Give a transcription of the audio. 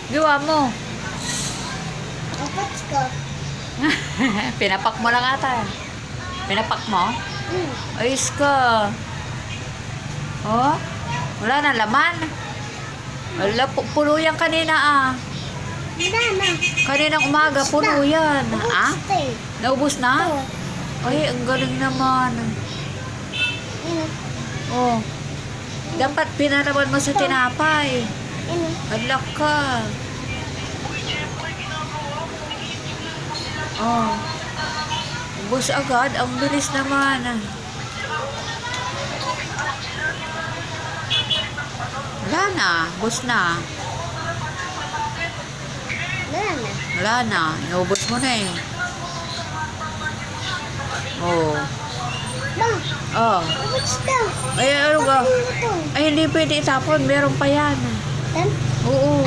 Gawa mo. Kapats ko. Pinapak mo lang ata. Pinapak mo? Ayos ka. Oh, wala na laman. Wala, pulo yan kanina ah. Wala na. Kaninang umaga, pulo yan. Ah? Ubus na eh. Naubos na? Oo. Ay, ang galing naman. Ano? Oh. Dapat pinalaman mo sa tinapay. Ano? Adlak ka. Oh. Ubos agad. Ang bilis naman. Wala na. Ubos na. Wala na. Wala na. Inubos mo na eh. Oh. Bang, Oh. ubus daw. Ay, ano ba? Ano ito? Ay, hindi pwede itapon. Meron pa yan. Tan? Oo.